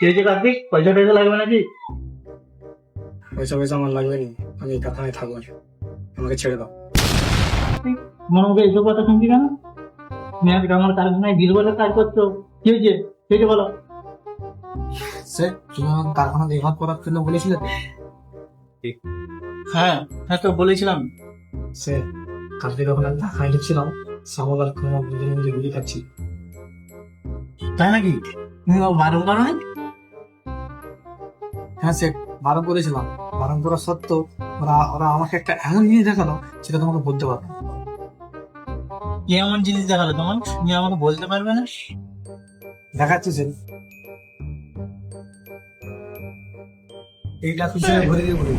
কি হয়েছে কার্তিক, পয়সা টয়সা লাগবে নাকি? পয়সা পয়সা আমার লাগবে না, আমি এই কারখানায় থাকবো না, আমাকে ছেড়ে দাও। তোমার মুখে এসব কথা শুনছি কেন? তুমি আজকে আমার কারখানায় বিল বলে কাজ করছো, কি হয়েছে? কি হয়েছে বলো। সে তুমি আমাকে কারখানা দেখভাল করার জন্য বলেছিলে তো? হ্যাঁ হ্যাঁ, তো বলেছিলাম। সে কালকে যখন আমি ঢাকায় ঢুকছিলাম, সামো কারখানা বুঝে বুঝে গুলি খাচ্ছি। তাই নাকি? তুমি বারণ করো না? হ্যাঁ সে বারণ করেছিলাম, বারণ করা সত্ত্বেও ওরা ওরা আমাকে একটা এমন জিনিস দেখালো সেটা তোমাকে বলতে পারবো না। কি এমন জিনিস দেখালো তোমার, তুমি আমাকে বলতে পারবে না? দেখাচ্ছি সে, এইটা পিছনে ঘুরে দিয়ে বলি।